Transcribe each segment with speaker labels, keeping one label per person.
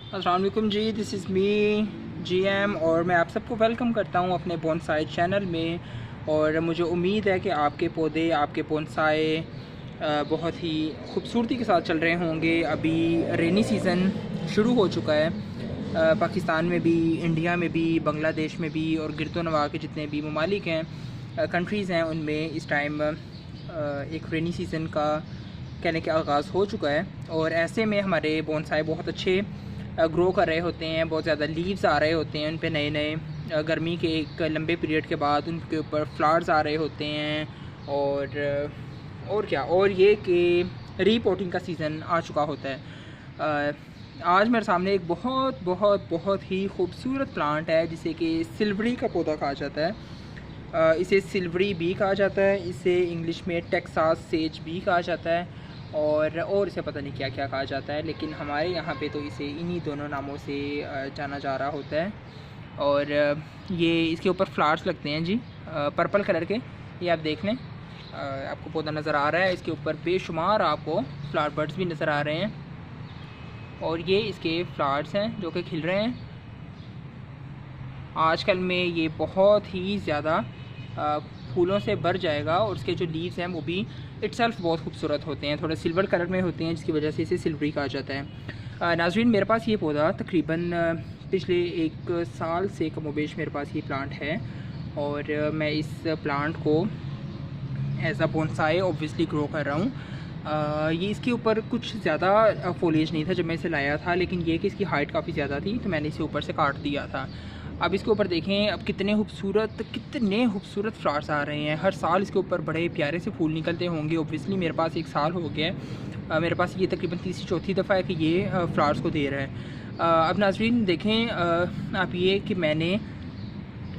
Speaker 1: अस्सलाम वालेकुम जी, this is me GM और मैं आप सबको वेलकम करता हूँ अपने बोनसाई चैनल में। और मुझे उम्मीद है कि आपके पौधे, आपके बोनसाई बहुत ही खूबसूरती के साथ चल रहे होंगे। अभी रेनी सीज़न शुरू हो चुका है, पाकिस्तान में भी, इंडिया में भी, बांग्लादेश में भी और गिरदोनवा के जितने भी ममालिक हैं, कंट्रीज़ हैं, उनमें इस टाइम एक रेनी सीज़न का कहने के आगाज़ हो चुका है। और ऐसे में हमारे बोनसाई बहुत अच्छे ग्रो कर रहे होते हैं, बहुत ज़्यादा लीव्स आ रहे होते हैं उन पे नए नए, गर्मी के एक लंबे पीरियड के बाद उनके ऊपर फ्लावर्स आ रहे होते हैं। और क्या, और ये कि रीपोर्टिंग का सीज़न आ चुका होता है। आज मेरे सामने एक बहुत बहुत बहुत ही खूबसूरत प्लांट है जिसे कि सिल्वरी का पौधा कहा जाता है। इसे सिल्वरी भी कहा जाता है, इसे इंग्लिश में टेक्सास सेज भी कहा जाता है और इसे पता नहीं क्या क्या कहा जाता है, लेकिन हमारे यहाँ पे तो इसे इन्हीं दोनों नामों से जाना जा रहा होता है। और ये इसके ऊपर फ्लावर्स लगते हैं जी, पर्पल कलर के। ये आप देख लें, आपको पौधा नज़र आ रहा है, इसके ऊपर बेशुमार आपको फ्लावर बर्ड्स भी नज़र आ रहे हैं। और ये इसके फ्लावर्स हैं जो कि खिल रहे हैं। आजकल में ये बहुत ही ज़्यादा फूलों से भर जाएगा और उसके जो लीव्स हैं वो भी इटसेल्फ बहुत खूबसूरत होते हैं, थोड़े सिल्वर कलर में होते हैं, जिसकी वजह से इसे सिल्वरी कहा जाता है। नाज़रीन, मेरे पास ये पौधा तकरीबन पिछले 1 साल से कमोबेश मेरे पास ये प्लांट है। और मैं इस प्लांट को as a bonsai obviously grow कर रहा हूँ। ये इसके ऊपर कुछ ज़्यादा फॉलेज नहीं था जब मैं इसे लाया था, लेकिन ये कि इसकी हाइट काफ़ी ज़्यादा थी तो मैंने इसे ऊपर से काट दिया था। अब इसके ऊपर देखें, अब कितने खूबसूरत फ्लावर्स आ रहे हैं। हर साल इसके ऊपर बड़े प्यारे से फूल निकलते होंगे। ऑब्वियसली मेरे पास 1 साल हो गया है, मेरे पास ये तकरीबन तीसरी चौथी दफ़ा है कि ये फ्लावर्स को दे रहा है। अब नाज़रीन देखें, आप ये कि मैंने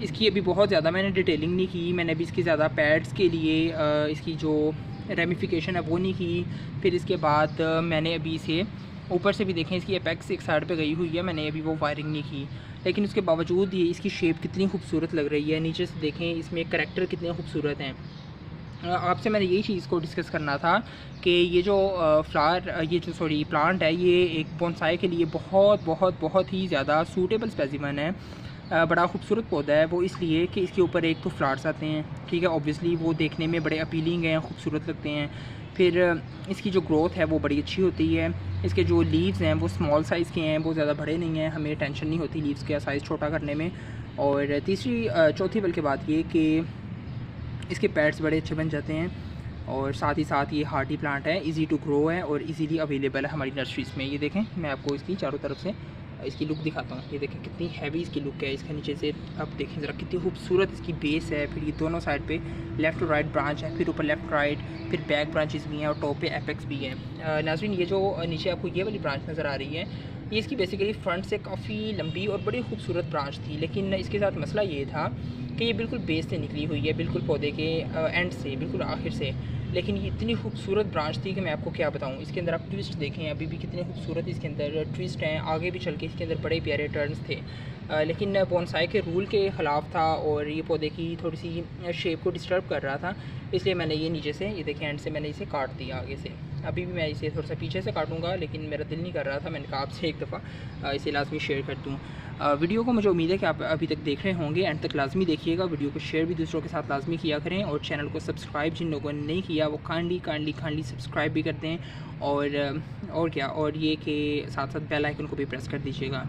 Speaker 1: इसकी अभी बहुत ज़्यादा मैंने डिटेलिंग नहीं की। मैंने अभी इसकी ज़्यादा पैड्स के लिए इसकी जो रेमिफिकेशन है वो नहीं की। फिर इसके बाद मैंने अभी इसे ऊपर से भी देखें, इसकी एपेक्स एक साइड पे गई हुई है, मैंने अभी वो वायरिंग नहीं की। लेकिन उसके बावजूद ये इसकी शेप कितनी खूबसूरत लग रही है। नीचे से देखें, इसमें करैक्टर कितने खूबसूरत हैं। आपसे मैंने यही चीज़ को डिस्कस करना था कि ये जो प्लांट है, ये एक बोनसाई के लिए बहुत बहुत बहुत ही ज़्यादा सूटेबल स्पेसिमन है। बड़ा खूबसूरत पौधा है वो इसलिए कि इसके ऊपर एक तो फ्लावर्स आते हैं, ठीक है, ऑब्वियसली वो देखने में बड़े अपीलिंग हैं, खूबसूरत लगते हैं। फिर इसकी जो ग्रोथ है वो बड़ी अच्छी होती है। इसके जो लीव्स हैं वो स्मॉल साइज़ के हैं, वो ज़्यादा बड़े नहीं हैं, हमें टेंशन नहीं होती लीव्स का साइज़ छोटा करने में। और चौथी बल्कि बात ये कि इसके पैड्स बड़े अच्छे बन जाते हैं। और साथ ही साथ ये हार्डी प्लांट है, इजी टू ग्रो है और इजीली अवेलेबल है हमारी नर्सरीज़ में। ये देखें, मैं आपको इसकी चारों तरफ से इसकी लुक दिखाता हूँ। ये देखें कितनी हैवी इसकी लुक है। इसके नीचे से अब देखें ज़रा कितनी खूबसूरत इसकी बेस है। फिर ये दोनों साइड पे लेफ़्ट और राइट ब्रांच है, फिर ऊपर लेफ़्ट राइट, फिर बैक ब्रांचेस भी हैं और टॉप पे एपेक्स भी हैं। नाज़रीन, ये जो नीचे आपको ये वाली ब्रांच नज़र आ रही है, ये इसकी बेसिकली फ्रंट से काफ़ी लंबी और बड़ी खूबसूरत ब्रांच थी, लेकिन इसके साथ मसला ये था कि ये बिल्कुल बेस से निकली हुई है, बिल्कुल पौधे के एंड से, बिल्कुल आखिर से। लेकिन ये इतनी खूबसूरत ब्रांच थी कि मैं आपको क्या बताऊँ। इसके अंदर आप ट्विस्ट देखें, अभी भी कितने खूबसूरत इसके अंदर ट्विस्ट हैं। आगे भी चल के इसके अंदर बड़े प्यारे टर्न्स थे, लेकिन बोनसाई के रूल के ख़िलाफ़ था और ये पौधे की थोड़ी सी शेप को डिस्टर्ब कर रहा था, इसलिए मैंने ये नीचे से, ये देखें, एंड से मैंने इसे काट दिया आगे से। अभी भी मैं इसे थोड़ा सा पीछे से काटूंगा, लेकिन मेरा दिल नहीं कर रहा था। मैंने कहा आपसे एक दफ़ा इसे लाजमी शेयर कर दूँ। वीडियो को मुझे उम्मीद है कि आप अभी तक देख रहे होंगे, एंड तक लाजमी देखिएगा। वीडियो को शेयर भी दूसरों के साथ लाजमी किया करें और चैनल को सब्सक्राइब जिन लोगों ने नहीं किया वो काइंडली सब्सक्राइब भी कर दें। और क्या, और ये कि साथ साथ बेल आइकन को भी प्रेस कर दीजिएगा।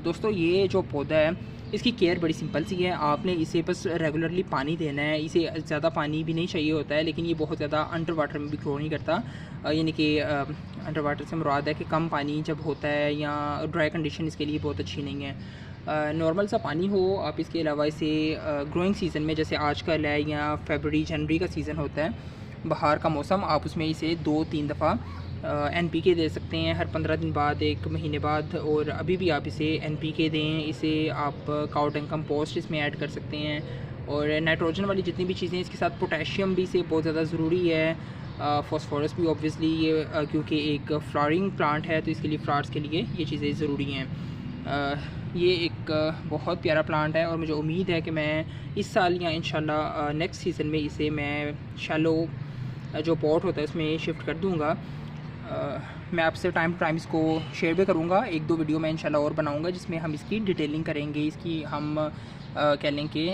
Speaker 1: दोस्तों, ये जो पौधा है इसकी केयर बड़ी सिंपल सी है। आपने इसे बस रेगुलरली पानी देना है। इसे ज़्यादा पानी भी नहीं चाहिए होता है, लेकिन ये बहुत ज़्यादा अंडर वाटर में भी ग्रो नहीं करता। यानी कि अंडर वाटर से मुराद है कि कम पानी जब होता है या ड्राई कंडीशन इसके लिए बहुत अच्छी नहीं है। नॉर्मल सा पानी हो आप। इसके अलावा इसे ग्रोइंग सीज़न में, जैसे आजकल है या फरवरी जनवरी का सीज़न होता है, बाहर का मौसम, आप उसमें इसे 2-3 दफ़ा NPK दे सकते हैं, हर 15 दिन बाद, 1 महीने बाद। और अभी भी आप इसे NPK दें। इसे आप काउ डंग कंपोस्ट इसमें ऐड कर सकते हैं और नाइट्रोजन वाली जितनी भी चीज़ें, इसके साथ पोटेशियम भी इसे बहुत ज़्यादा ज़रूरी है। फॉस्फोरस भी ऑब्वियसली, ये क्योंकि एक फ्लावरिंग प्लांट है तो इसके लिए, फ्लावर्स के लिए ये चीज़ें ज़रूरी हैं। ये एक बहुत प्यारा प्लांट है और मुझे उम्मीद है कि मैं इस साल या इंशाल्लाह नेक्स्ट सीज़न में इसे मैं शैलो जो पॉट होता है उसमें शिफ्ट कर दूँगा। मैं आपसे टाइम टू टाइम इसको शेयर भी करूँगा। 1-2 वीडियो मैं इंशाल्लाह और बनाऊँगा जिसमें हम इसकी डिटेलिंग करेंगे, इसकी हम कह लें कि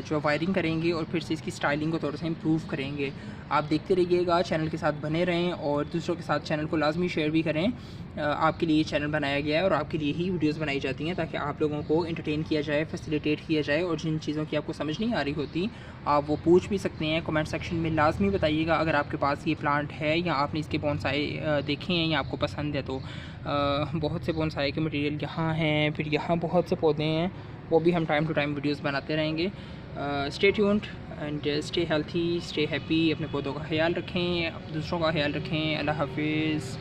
Speaker 1: जो वायरिंग करेंगे और फिर से इसकी स्टाइलिंग को थोड़ा सा इम्प्रूव करेंगे। आप देखते रहिएगा, चैनल के साथ बने रहें और दूसरों के साथ चैनल को लाजमी शेयर भी करें। आपके लिए चैनल बनाया गया है और आपके लिए ही वीडियोस बनाई जाती हैं ताकि आप लोगों को एंटरटेन किया जाए, फैसिलिटेट किया जाए, और जिन चीज़ों की आपको समझ नहीं आ रही होती आप वो पूछ भी सकते हैं। कमेंट सेक्शन में लाजमी बताइएगा अगर आपके पास ये प्लांट है या आपने इसके बोनसाई देखे हैं या आपको पसंद है तो। बहुत से बोनसाई के मटेरियल यहाँ हैं, फिर यहाँ बहुत से पौधे हैं, वो भी हम टाइम टू टाइम वीडियोस बनाते रहेंगे। Stay tuned and stay healthy, stay happy. अपने पौधों का ख्याल रखें, दूसरों का ख्याल रखें। अल्लाह हाफिज़।